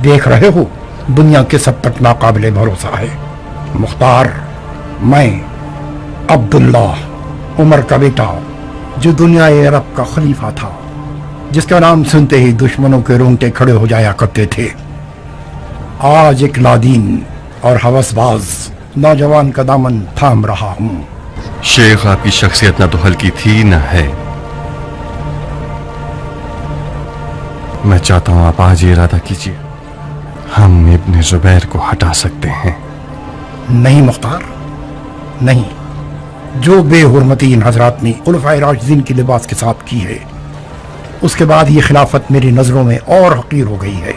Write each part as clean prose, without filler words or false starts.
دیکھ رہے ہو دنیا کے سب تک ناقابل بھروسہ ہے۔ مختار، میں عبداللہ عمر کا بیٹا، جو دنیا عرب کا خلیفہ تھا، جس کا نام سنتے ہی دشمنوں کے رونگٹے کھڑے ہو جایا کرتے تھے، آج ایک لادین اور ہوس باز نوجوان کا دامن تھام رہا ہوں۔ شیخ، آپ کی شخصیت نہ تو ہلکی تھی نہ ہے۔ میں چاہتا ہوں آپ آج ارادہ کیجیے، ہم ابن زبیر کو ہٹا سکتے ہیں۔ نہیں مختار، نہیں۔ جو بے حرمتی ان حضرات نے خلفائے راشدین کے لباس کے ساتھ کی ہے، اس کے بعد یہ خلافت میری نظروں میں اور حقیر ہو گئی ہے۔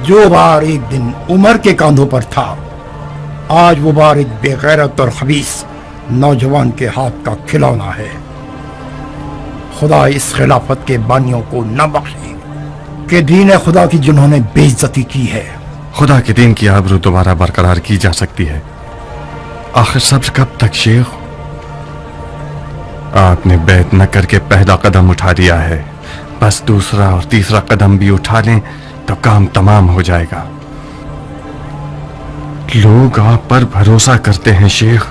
جو بار ایک دن عمر کے کاندھوں پر تھا، آج وہ بار ایک بے غیرت اور خبیث نوجوان کے ہاتھ کا کھلونا ہے۔ خدا اس خلافت کے بانیوں کو نہ بخشے کہ دین خدا کی جنہوں نے بے عزتی کی ہے۔ خدا کے دین کی آبرو دوبارہ برقرار کی جا سکتی ہے، آخر صبر کب تک شیخ؟ آپ نے بیعت نہ کر کے پہلا قدم اٹھا دیا ہے، بس دوسرا اور تیسرا قدم بھی اٹھا لیں تو کام تمام ہو جائے گا۔ لوگ آپ پر بھروسہ کرتے ہیں شیخ،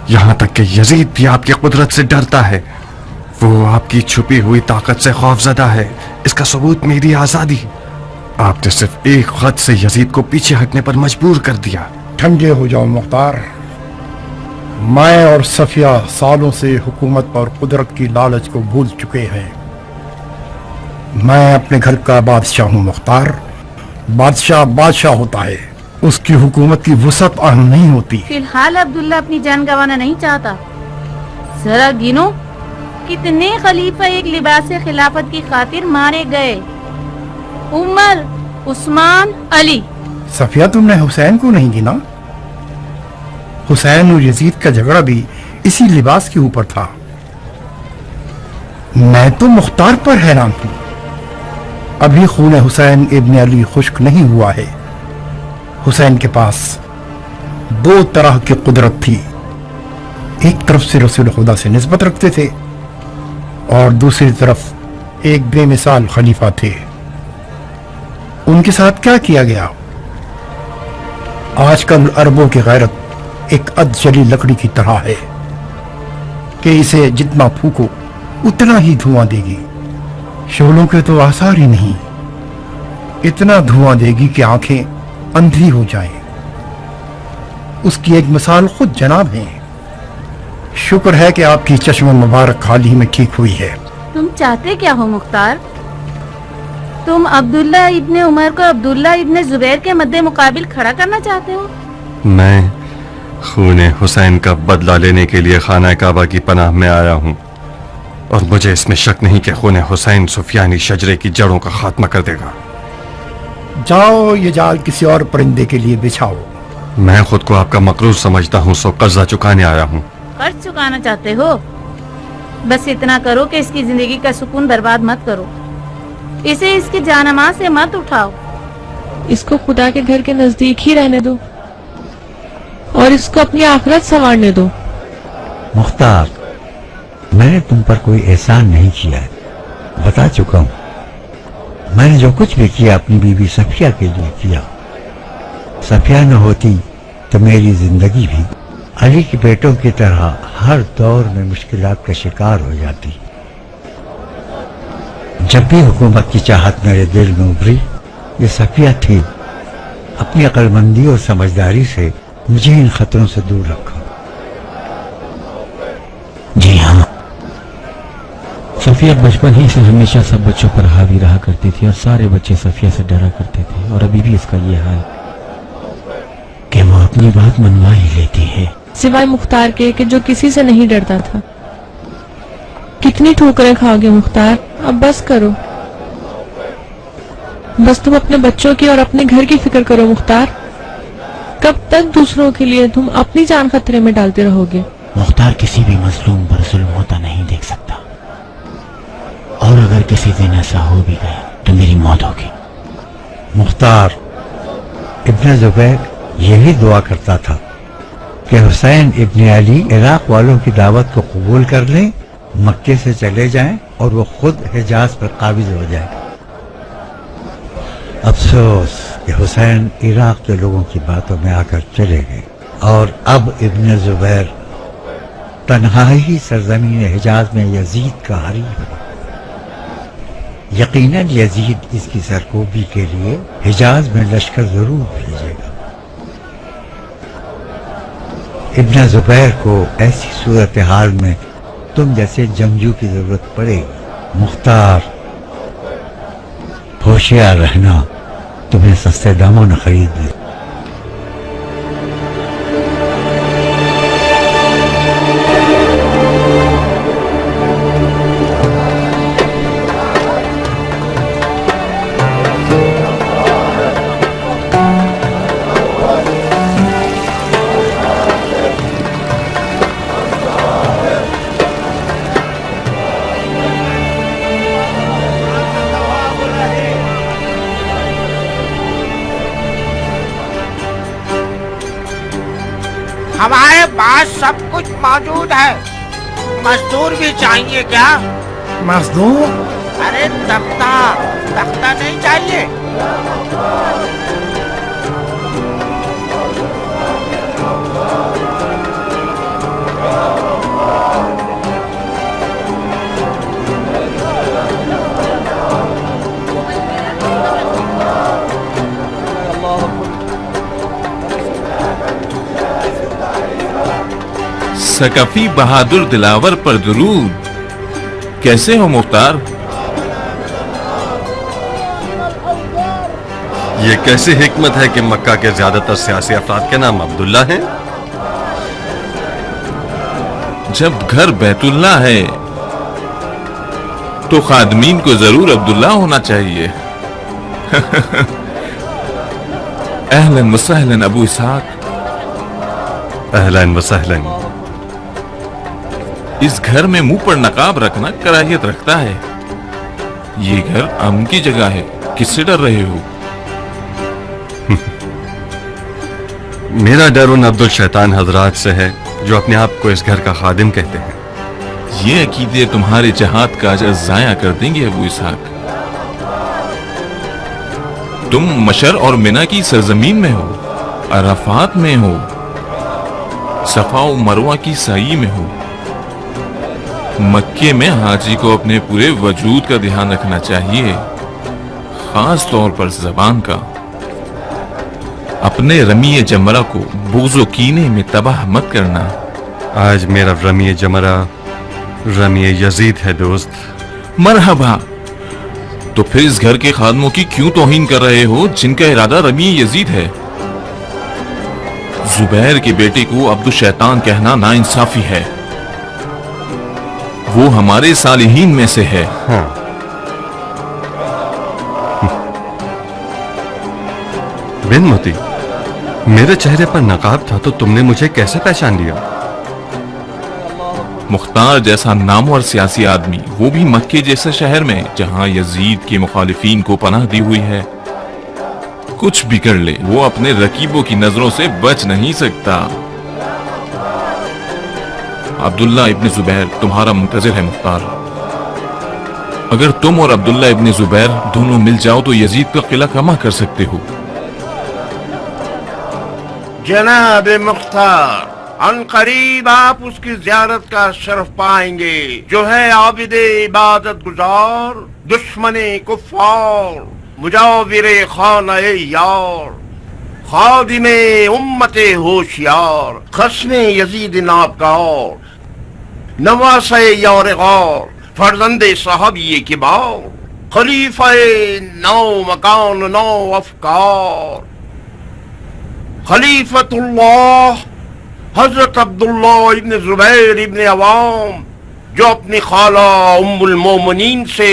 یہاں تک کہ یزید بھی آپ کی قدرت سے ڈرتا ہے۔ وہ آپ کی چھپی ہوئی طاقت سے خوف زدہ ہے، اس کا ثبوت میری آزادی۔ آپ نے صرف ایک خط سے یزید کو پیچھے ہٹنے پر مجبور کر دیا۔ ٹھنڈے ہو جاؤ مختار، میں اور صفیہ سالوں سے حکومت اور قدرت کی لالچ کو بھول چکے ہیں۔ میں اپنے گھر کا بادشاہ ہوں مختار۔ بادشاہ بادشاہ ہوتا ہے، اس کی حکومت کی وسعت عام نہیں ہوتی۔ فی الحال عبداللہ اپنی جان گنوانا نہیں چاہتا۔ ذرا گنو کتنے خلیفہ ایک لباس خلافت کی خاطر مارے گئے؟ عمر، عثمان، علی۔ صفیہ، تم نے حسین کو نہیں گنا؟ حسین اور یزید کا جھگڑا بھی اسی لباس کے اوپر تھا۔ میں تو مختار پر حیران ہوں، ابھی خون حسین ابن علی خشک نہیں ہوا ہے۔ حسین کے پاس دو طرح کی قدرت تھی، ایک طرف سے رسول خدا سے نسبت رکھتے تھے اور دوسری طرف ایک بے مثال خلیفہ تھے۔ ان کے ساتھ کیا کیا گیا؟ آج کل عربوں کی غیرت ایک ادجلی لکڑی کی طرح ہے کہ اسے جتنا پھونکو اتنا ہی دھواں دے گی، شعلوں کے تو آثار ہی نہیں، اتنا دھواں دے گی کہ آنکھیں اندھی ہو جائیں۔ اس کی ایک مثال خود جناب ہیں۔ شکر ہے کہ آپ کی چشم مبارک حال ہی میں ٹھیک ہوئی ہے۔ تم چاہتے کیا ہو مختار؟ تم عبداللہ ابن عمر کو عبداللہ ابن زبیر کے مد مقابل کھڑا کرنا چاہتے ہو؟ میں خون حسین کا بدلہ لینے کے لیے خانہ کعبہ کی پناہ میں آیا ہوں، اور مجھے اس میں شک نہیں کہ خون حسین سفیانی شجرے کی جڑوں کا خاتمہ کر دے گا۔ جاؤ، یہ جال کسی اور پرندے کے لیے بچھاؤ۔ میں خود کو آپ کا مقروض سمجھتا ہوں، سو قرضہ چکانے آیا ہوں۔ قرض چکانا چاہتے ہو؟ بس اتنا کرو کہ اس کی زندگی کا سکون برباد مت کرو، اسے اس کی جانماز سے مت اٹھاؤ۔ اس کو خدا کے گھر کے نزدیک ہی رہنے دو اور اس کو اپنی آخرت سنوارنے دو۔ مختار، میں نے تم پر کوئی احسان نہیں کیا ہے، بتا چکا ہوں۔ میں نے جو کچھ بھی کیا اپنی بیوی صفیہ کے لیے کیا۔ صفیہ نہ ہوتی تو میری زندگی بھی علی کے بیٹوں کی طرح ہر دور میں مشکلات کا شکار ہو جاتی۔ جب بھی حکومت کی چاہت میرے دل میں ابھری، یہ صفیہ تھی۔ اپنی عقل مندی اور سمجھداری سے مجھے ان خطروں سے دور رکھا۔ جی ہاں، صفیہ بچپن ہی سے ہمیشہ سب بچوں پر حاوی رہا کرتی تھی، اور سارے بچے صفیہ سے ڈرا کرتے تھے، اور ابھی بھی اس کا یہ حال کہ وہ اپنی بات منوا ہی لیتی ہے، سوائے مختار کے کہ جو کسی سے نہیں ڈرتا تھا۔ کتنی ٹھوکریں کھاؤ گے مختار؟ اب بس کرو، بس تم اپنے بچوں کی اور اپنے گھر کی فکر کرو مختار۔ کب تک دوسروں کے لیے تم اپنی جان خطرے میں ڈالتے رہو گے؟ مختار کسی بھی مظلوم پر ظلم ہوتا نہیں دیکھ سکتا، اور اگر کسی دن ایسا ہو بھی گیا تو میری موت ہوگی۔ مختار، ابن زبیر یہی دعا کرتا تھا کہ حسین ابن علی عراق والوں کی دعوت کو قبول کر لیں، مکے سے چلے جائیں اور وہ خود حجاز پر قابض ہو جائے۔ افسوس کہ حسین عراق کے لوگوں کی باتوں میں آ کر چلے گئے اور اب ابن زبیر تنہا ہی سرزمین حجاز میں یزید کا حریف ہے۔ یقیناً یزید اس کی سرکوبی کے لیے حجاز میں لشکر ضرور بھیجے گا۔ ابن زبیر کو ایسی صورتحال میں تم جیسے جنگجو کی ضرورت پڑے گی۔ مختار، ہوشیار رہنا، تمہیں سستے داموں نہ خرید لے۔ ہمارے پاس سب کچھ موجود ہے، مزدور بھی چاہیے کیا؟ مزدور؟ ارے تختہ نہیں چاہیے؟ ثقفی بہادر دلاور پر درود۔ کیسے ہو مختار؟ یہ کیسی حکمت ہے کہ مکہ کے زیادہ تر سیاسی افراد کے نام عبداللہ ہیں؟ جب گھر بیت اللہ ہے تو خادمین کو ضرور عبداللہ ہونا چاہیے۔ اہلاً وسہلاً ابو اسحاق۔ اہلاً وسہلاً۔ اس گھر میں منہ پر نقاب رکھنا کراہیت رکھتا ہے۔ یہ گھر امن کی جگہ ہے، کس سے ڈر رہے ہو؟ میرا ڈر ان عبد الشیطان حضرات سے ہے جو اپنے آپ کو اس گھر کا خادم کہتے ہیں۔ یہ عقیدے تمہارے جہاد کا اجر ضائع کر دیں گے ابو اسحاق۔ تم مشر اور منی کی سرزمین میں ہو، عرفات میں ہو، صفا و مروہ کی سائی میں ہو۔ مکے میں حاجی کو اپنے پورے وجود کا دھیان رکھنا چاہیے، خاص طور پر زبان کا۔ اپنے رمی جمرہ کو بغض و کینے میں تباہ مت کرنا۔ آج میرا رمی جمرہ رمی یزید ہے دوست۔ مرحبا۔ تو پھر اس گھر کے خادموں کی کیوں توہین کر رہے ہو جن کا ارادہ رمی یزید ہے؟ زبیر کے بیٹے کو عبد الشیطان کہنا ناانصافی ہے۔ وہ ہمارے صالحین میں سے ہے۔ ہاں، بن موتی، میرے چہرے پر نقاب تھا تو تم نے مجھے کیسے پہچان لیا؟ مختار جیسا نامور سیاسی آدمی، وہ بھی مکے جیسے شہر میں جہاں یزید کے مخالفین کو پناہ دی ہوئی ہے، کچھ بھی کر لے وہ اپنے رقیبوں کی نظروں سے بچ نہیں سکتا۔ عبداللہ ابن زبیر تمہارا منتظر ہے مختار۔ اگر تم اور عبداللہ ابن زبیر دونوں مل جاؤ تو یزید کا قلعہ کما کر سکتے ہو۔ جناب مختار، ان قریب آپ اس کی زیارت کا شرف پائیں گے جو ہے عابد عبادت گزار، دشمن کفار، مجاور خانہ یار، خادم امت ہوشیار، خصم یزید نابکار، نواسہ یار غار، فرزند صحابی کبار، خلیفہ نو مکان نو افکار، خلیفۃ اللہ حضرت عبداللہ ابن زبیر ابن عوام، جو اپنی خالہ ام المومنین سے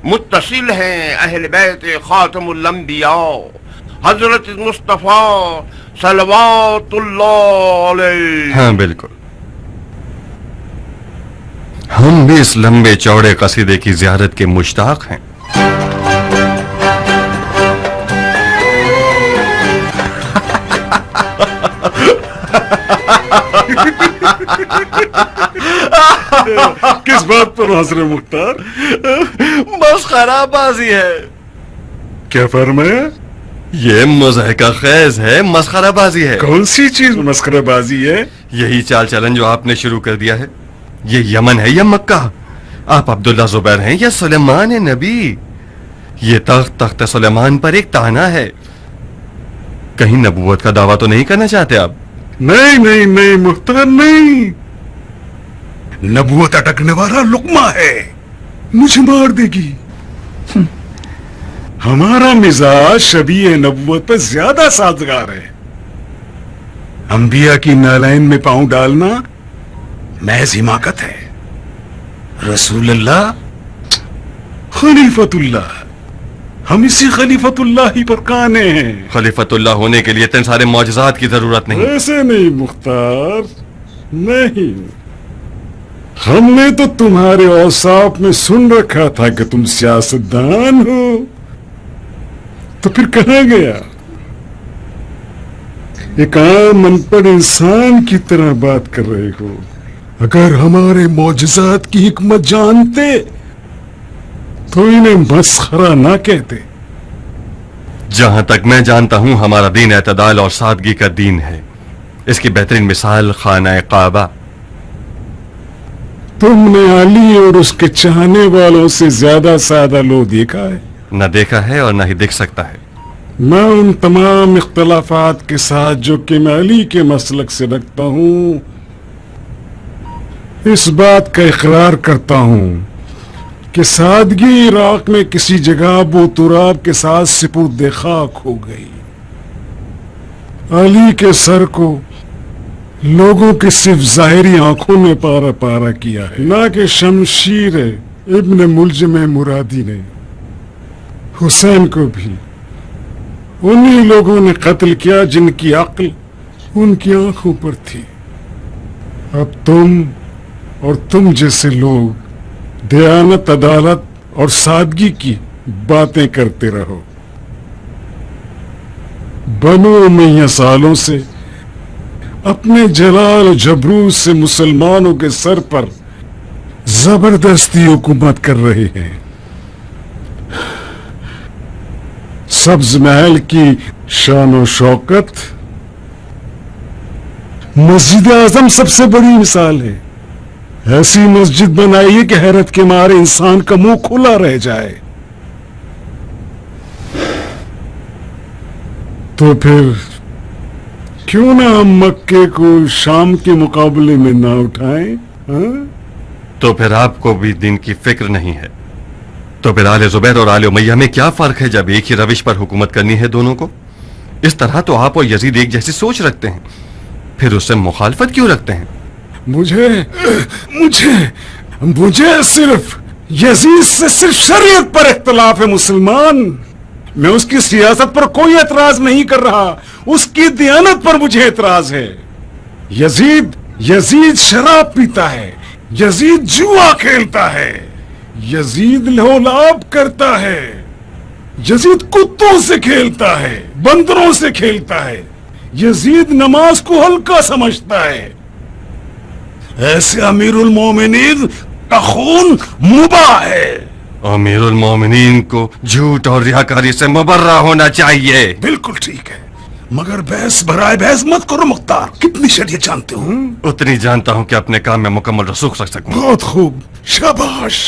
متصل ہیں، اہل بیت خاتم الانبیاء حضرت مصطفیٰ صلوات اللہ علیہ۔ ہاں بالکل، ہم بھی اس لمبے چوڑے قصیدے کی زیارت کے مشتاق ہیں۔ کس بات پر ہنس رہے مختار؟ بس خراب بازی ہے کیا فرمایا؟ یہ مضحکہ خیز ہے، مسخرہ بازی ہے۔ کون سی چیز مسخرہ بازی ہے؟ یہی چال چلن جو آپ نے شروع کر دیا ہے۔ یہ یمن ہے یا مکہ؟ آپ عبداللہ زبیر ہیں یا سلیمان نبی؟ یہ تخت سلیمان پر ایک تانا ہے۔ کہیں نبوت کا دعویٰ تو نہیں کرنا چاہتے آپ؟ نہیں مختار، نہیں۔ نبوت اٹکنے والا لقمہ ہے، مجھے مار دے گی۔ ہمارا مزاج شبیہ نبوت پر زیادہ سازگار ہے۔ انبیاء کی نالین میں پاؤں ڈالنا محض حماقت ہے۔ رسول اللہ، خلیفۃ اللہ، ہم اسی خلیفۃ اللہ ہی پر قانے ہیں۔ خلیفۃ اللہ ہونے کے لیے اتنے سارے معجزات کی ضرورت نہیں۔ ایسے نہیں مختار، نہیں۔ ہم نے تو تمہارے اوصاف میں سن رکھا تھا کہ تم سیاستدان ہو، تو پھر کہاں گیا؟ ایک عام ان پڑھ انسان کی طرح بات کر رہے ہو۔ اگر ہمارے معجزات کی حکمت جانتے تو انہیں مسخرہ نہ کہتے۔ جہاں تک میں جانتا ہوں ہمارا دین اعتدال اور سادگی کا دین ہے۔ اس کی بہترین مثال خانہ کعبہ۔ تم نے علی اور اس کے چاہنے والوں سے زیادہ سادہ لو دیکھا ہے؟ نہ دیکھا ہے اور نہ ہی دیکھ سکتا ہے۔ میں ان تمام اختلافات کے ساتھ جو کہ میں علی کے مسلک سے رکھتا ہوں، اس بات کا اقرار کرتا ہوں کہ سادگی عراق میں کسی جگہ ابو تراب کے ساتھ سپرد خاک ہو گئی۔ علی کے سر کو لوگوں کے صرف ظاہری آنکھوں نے پارا پارا کیا ہے، نہ کہ شمشیر ابن ملجم مرادی نے۔ حسین کو بھی انہی لوگوں نے قتل کیا جن کی عقل ان کی آنکھوں پر تھی۔ اب تم اور تم جیسے لوگ دیانت، عدالت اور سادگی کی باتیں کرتے رہو۔ بنو امیہ سالوں سے اپنے جلال و جبروت سے مسلمانوں کے سر پر زبردستی حکومت کر رہے ہیں۔ سبز محل کی شان و شوکت، مسجد اعظم سب سے بڑی مثال ہے۔ ایسی مسجد بنائیے کہ حیرت کے مارے انسان کا منہ کھلا رہ جائے۔ تو پھر کیوں نہ ہم مکے کو شام کے مقابلے میں نہ اٹھائیں؟ تو پھر آپ کو بھی دین کی فکر نہیں ہے؟ تو پھر آل زبیر اور آل امیہ میں کیا فرق ہے جب ایک ہی روش پر حکومت کرنی ہے دونوں کو؟ اس طرح تو آپ اور یزید ایک جیسی سوچ رکھتے ہیں، پھر اس سے مخالفت کیوں رکھتے ہیں؟ مجھے صرف یزید سے صرف شریعت پر اختلاف ہے مسلمان۔ میں اس کی سیاست پر کوئی اعتراض نہیں کر رہا، اس کی دیانت پر مجھے اعتراض ہے۔ یزید شراب پیتا ہے، یزید جوا کھیلتا ہے، یزید لہولاب کرتا ہے، یزید کتوں سے کھیلتا ہے، بندروں سے کھیلتا ہے، یزید نماز کو ہلکا سمجھتا ہے۔ ایسے امیر المومنین کا خون مباح ہے۔ امیر المومنین کو جھوٹ اور ریاکاری سے مبرہ ہونا چاہیے۔ بالکل ٹھیک ہے، مگر بحث برائے بحث مت کرو مختار۔ کتنی شریعت جانتے ہو؟ اتنی جانتا ہوں کہ اپنے کام میں مکمل رسوخ رکھ سکوں۔ بہت خوب، شاباش۔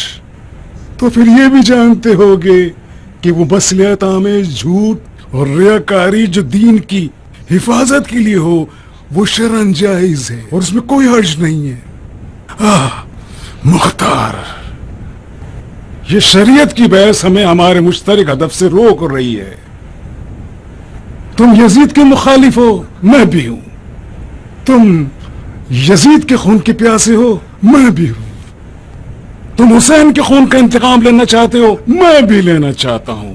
تو پھر یہ بھی جانتے ہوگے کہ وہ مصلحت آمیز جھوٹ اور ریاکاری جو دین کی حفاظت کے لیے ہو وہ شرعاً جائز ہے اور اس میں کوئی حرج نہیں ہے۔ مختار، یہ شریعت کی بحث ہمیں ہمارے مشترک ہدف سے روک رہی ہے۔ تم یزید کے مخالف ہو، میں بھی ہوں۔ تم یزید کے خون کے پیاسے ہو، میں بھی ہوں۔ تم حسین کے خون کا انتقام لینا چاہتے ہو، میں بھی لینا چاہتا ہوں۔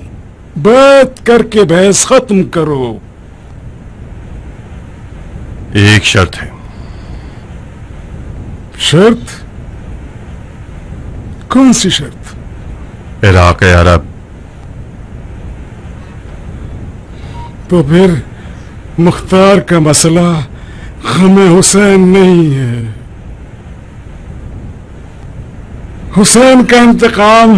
بیعت کر کے بحث ختم کرو۔ ایک شرط ہے۔ شرط؟ کون سی شرط؟ عراق عرب۔ تو پھر مختار کا مسئلہ غم حسین نہیں ہے۔ حسین کا انتقام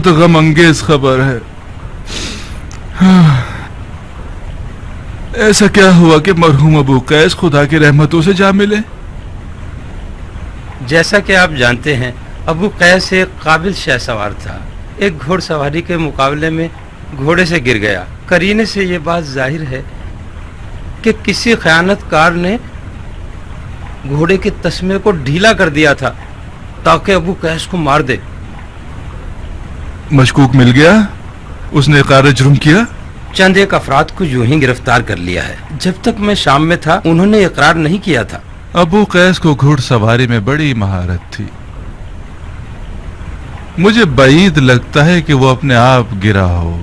بہت غم انگیز خبر ہے. ایسا کیا ہوا کہ مرحوم ابو قیس خدا کی رحمتوں سے جا ملے؟ جیسا کہ آپ جانتے ہیں ابو قیس ایک قابل شہ سوار تھا. ایک گھوڑ سواری کے مقابلے میں گھوڑے سے گر گیا. قرینے سے یہ بات ظاہر ہے کہ کسی خیانت کار نے گھوڑے کے تسمے کو ڈھیلا کر دیا تھا تاکہ ابو قیس کو مار دے. مشکوک مل گیا؟ اس نے اقرار جرم کیا؟ چند ایک افراد کو یوں ہی گرفتار کر لیا ہے. جب تک میں شام میں تھا انہوں نے اقرار نہیں کیا تھا. ابو قیس کو گھوڑ سواری میں بڑی مہارت تھی. مجھے بعید لگتا ہے کہ وہ اپنے آپ گرا ہو.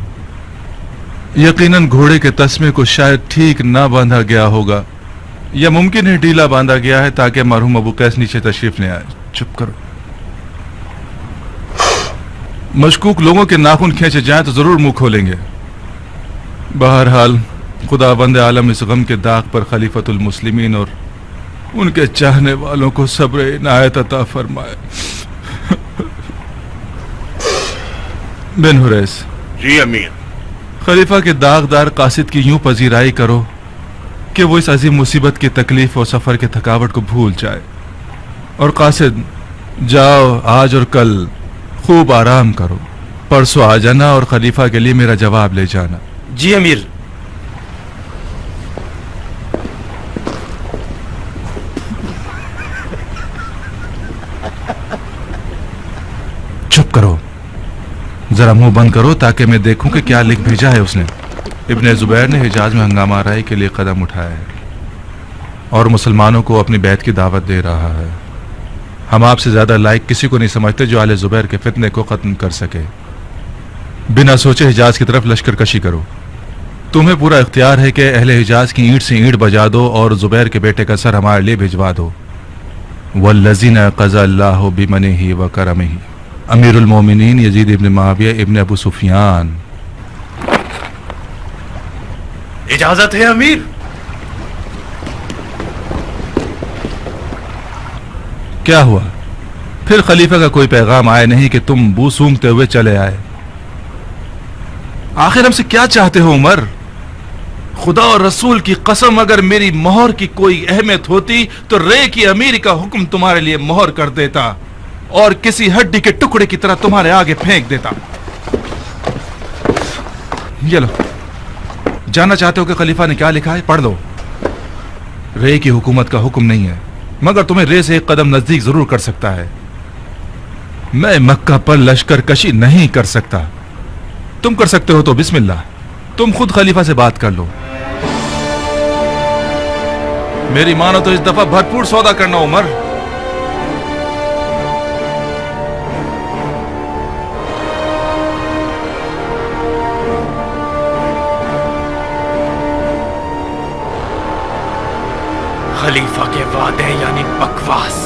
یقیناً گھوڑے کے تسمے کو شاید ٹھیک نہ باندھا گیا ہوگا یا ممکن ہے ڈھیلا باندھا گیا ہے تاکہ مرحوم ابو قیس نیچے تشریف لے آئے. چپ کرو. مشکوک لوگوں کے ناخن کھینچے جائیں تو ضرور منہ کھولیں گے. بہرحال خدا بند عالم اس غم کے داغ پر خلیفۃ المسلمین اور ان کے چاہنے والوں کو صبر عنایت عطا فرمائے. بن حریث. جی امیر. خلیفہ کے داغدار قاصد کی یوں پذیرائی کرو کہ وہ اس عظیم مصیبت کی تکلیف اور سفر کے تھکاوٹ کو بھول جائے. اور قاصد جاؤ آج اور کل خوب آرام کرو. پرسوں آ جانا اور خلیفہ کے لیے میرا جواب لے جانا. جی امیر. چپ کرو. ذرا منہ بند کرو تاکہ میں دیکھوں کہ کیا لکھ بھیجا ہے اس نے. ابن زبیر نے حجاز میں ہنگامہ آرائی کے لیے قدم اٹھایا ہے اور مسلمانوں کو اپنی بیعت کی دعوت دے رہا ہے. ہم آپ سے زیادہ لائق کسی کو نہیں سمجھتے جو آل زبیر کے فتنے کو ختم کر سکے. بنا سوچے حجاز کی طرف لشکر کشی کرو. تمہیں پورا اختیار ہے کہ اہل حجاز کی اینٹ سے اینٹ بجا دو اور زبیر کے بیٹے کا سر ہمارے لیے بھجوا دو. والذین قضى اللہ بمنہ وکرمہ. امیر المومنین یزید ابن معاویہ ابن ابو سفیان. اجازت ہے امیر. کیا ہوا؟ پھر خلیفہ کا کوئی پیغام آیا نہیں کہ تم بو سونگتے ہوئے چلے آئے؟ آخر ہم سے کیا چاہتے ہو عمر؟ خدا اور رسول کی قسم اگر میری مہر کی کوئی اہمیت ہوتی تو رے کی امیری کا حکم تمہارے لیے مہر کر دیتا اور کسی ہڈی کے ٹکڑے کی طرح تمہارے آگے پھینک دیتا. یہ لو. جاننا چاہتے ہو کہ خلیفہ نے کیا لکھا ہے؟ پڑھ لو. رے کی حکومت کا حکم نہیں ہے مگر تمہیں رے سے ایک قدم نزدیک ضرور کر سکتا ہے. میں مکہ پر لشکر کشی نہیں کر سکتا. تم کر سکتے ہو تو بسم اللہ. تم خود خلیفہ سے بات کر لو. میری مانو تو اس دفعہ بھرپور سودا کرنا عمر. خلیفہ کے وعدے یعنی بکواس.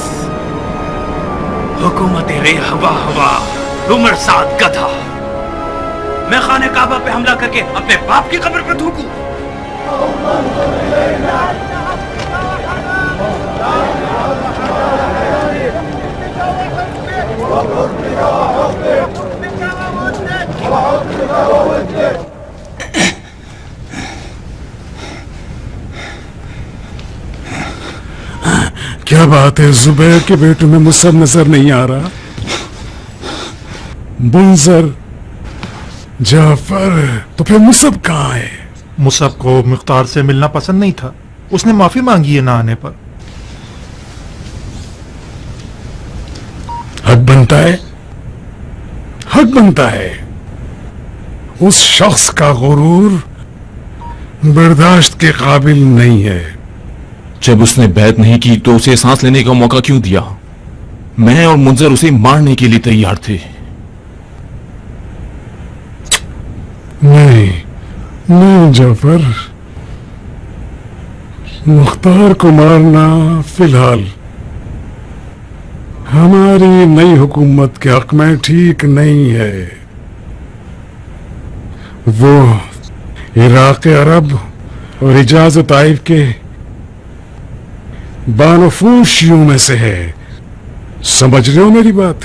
حکومت رے ہوا ہوا، عمر سعد گدھا. میں خانہ کعبہ پہ حملہ کر کے اپنے باپ کی قبر پہ تھوکوں؟ کیا بات ہے؟ زبیر کے بیٹوں میں مصعب نظر نہیں آ رہا. منظر، جعفر، تو پھر مصعب کہاں ہے؟ مصعب کو مختار سے ملنا پسند نہیں تھا. اس نے معافی مانگی ہے نہ آنے پر. حق بنتا ہے، حق بنتا ہے. اس شخص کا غرور برداشت کے قابل نہیں ہے. جب اس نے بیعت نہیں کی تو اسے سانس لینے کا موقع کیوں دیا؟ میں اور منظر اسے مارنے کے لیے تیار تھے. نہیں جعفر، مختار کو مارنا فی الحال ہماری نئی حکومت کے حق میں ٹھیک نہیں ہے. وہ عراق عرب اور حجاز و طائف کے بانفوشیوں میں سے ہے. سمجھ رہے ہو میری بات؟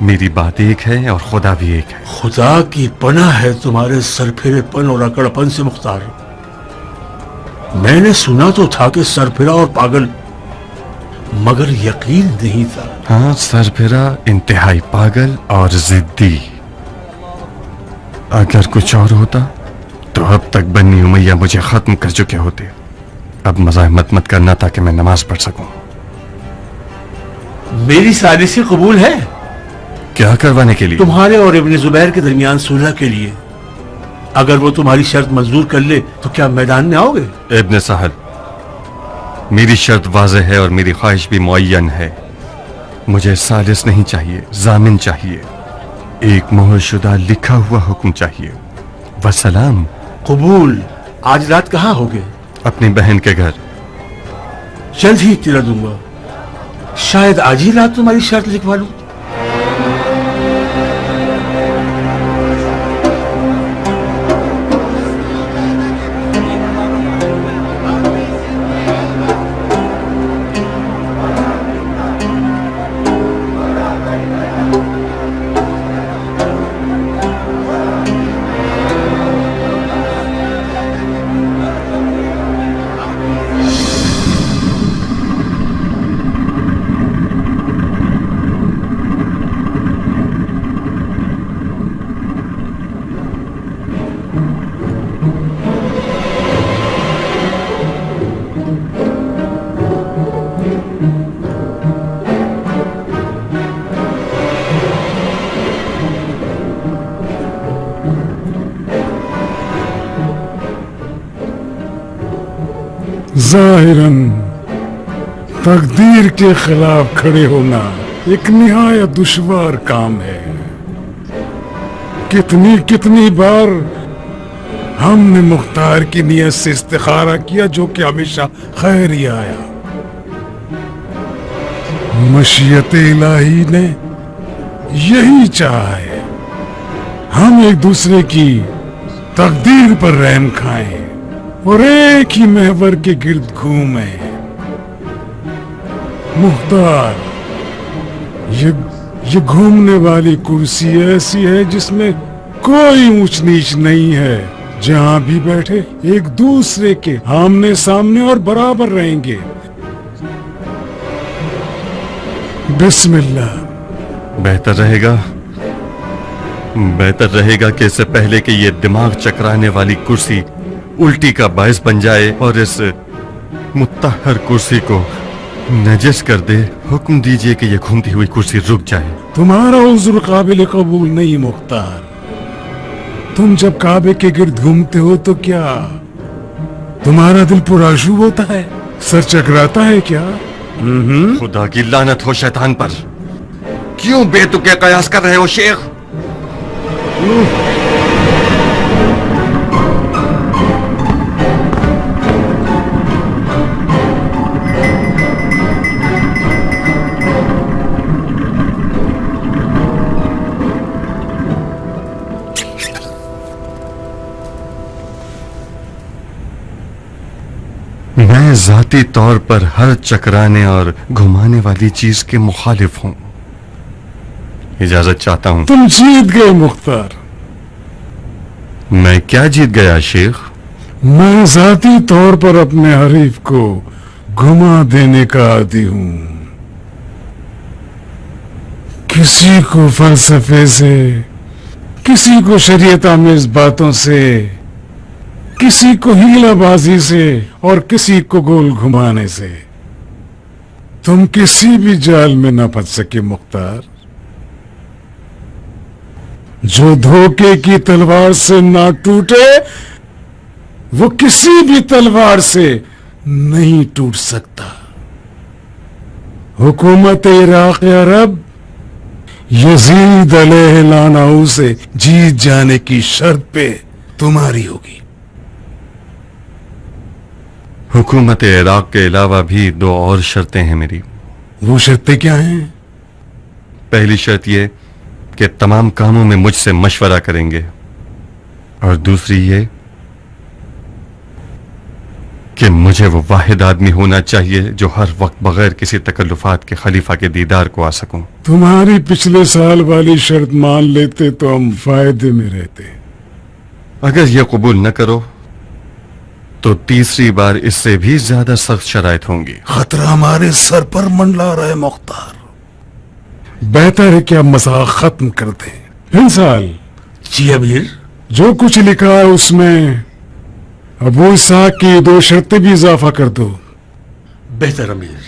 میری بات ایک ہے اور خدا بھی ایک ہے. خدا کی پناہ ہے تمہارے سرپھرے پن اور اکڑپن سے مختار. میں نے سنا تو تھا کہ سرپھرا اور پاگل، مگر یقین نہیں تھا. ہاں، سرپھرا، انتہائی پاگل اور ضدی. اگر کچھ اور ہوتا تو اب تک بنی امیہ مجھے ختم کر چکے ہوتے. اب مزاحمت مت کرنا تاکہ میں نماز پڑھ سکوں. میری سازش قبول ہے. کیا کروانے کے لیے؟ تمہارے اور ابن زبیر کے درمیان صلح کے لیے. اگر وہ تمہاری شرط منظور کر لے تو کیا میدان میں آؤ گے؟ ابن سہل، میری شرط واضح ہے اور میری خواہش بھی معین ہے. مجھے ثالث نہیں چاہیے، ضامن چاہیے. ایک مہر شدہ لکھا ہوا حکم چاہیے. وسلام. قبول. آج رات کہاں ہوگے؟ اپنی بہن کے گھر. جلد ہی اطلاع دوں گا. شاید آج ہی رات تمہاری شرط لکھوا لوں. ظاہراً تقدیر کے خلاف کھڑے ہونا ایک نہایت دشوار کام ہے. کتنی بار ہم نے مختار کی نیت سے استخارہ کیا جو کہ ہمیشہ خیر ہی آیا. مشیت الہی نے یہی چاہا ہے، ہم ایک دوسرے کی تقدیر پر رحم کھائیں اور ایک ہی محور کے گرد گھومیں. مختار، یہ گھومنے والی کرسی ایسی ہے جس میں کوئی اونچ نیچ نہیں ہے. جہاں بھی بیٹھے ایک دوسرے کے آمنے سامنے اور برابر رہیں گے. بسم اللہ. بہتر رہے گا کہ اس سے پہلے کہ یہ دماغ چکرانے والی کرسی الٹی کا باعث بن جائے اور اس متطہر کرسی کو نجس کر دے، حکم دیجئے کہ یہ گھومتی ہوئی کرسی رک جائے. تمہارا عذر قابل قبول نہیں مختار. تم جب کعبے کے گرد گھومتے ہو تو کیا تمہارا دل پرآشوب ہوتا ہے؟ سر چکراتا ہے کیا؟ خدا کی لعنت ہو شیطان پر. کیوں بے تکے قیاس کر رہے ہو شیخ؟ میں ذاتی طور پر ہر چکرانے اور گھمانے والی چیز کے مخالف ہوں. اجازت چاہتا ہوں. تم جیت گئے مختار. میں کیا جیت گیا شیخ؟ میں ذاتی طور پر اپنے حریف کو گھما دینے کا عادی ہوں. کسی کو فلسفے سے، کسی کو شریعت آمیز باتوں سے، کسی کو ہیلا بازی سے اور کسی کو گول گھمانے سے. تم کسی بھی جال میں نہ پھنس سکے مختار. جو دھوکے کی تلوار سے نہ ٹوٹے وہ کسی بھی تلوار سے نہیں ٹوٹ سکتا. حکومت عراق عرب یزید علیہ لعنہ سے جیت جانے کی شرط پہ تمہاری ہوگی. حکومت عراق کے علاوہ بھی 2 اور شرطیں ہیں میری. وہ شرطیں کیا ہیں؟ پہلی شرط یہ کہ تمام کاموں میں مجھ سے مشورہ کریں گے، اور دوسری یہ کہ مجھے وہ واحد آدمی ہونا چاہیے جو ہر وقت بغیر کسی تکلفات کے خلیفہ کے دیدار کو آ سکوں۔ تمہاری پچھلے سال والی شرط مان لیتے تو ہم فائدے میں رہتے۔ اگر یہ قبول نہ کرو تو تیسری بار اس سے بھی زیادہ سخت شرائط ہوں گی۔ خطرہ ہمارے سر پر منڈلا رہا ہے مختار، بہتر ہے کہ ہم مذاق ختم کر دیں۔ انسال جی امیر، جو کچھ لکھا ہے اس میں ابو اسحاق کی 2 شرطیں بھی اضافہ کر دو۔ بہتر امیر۔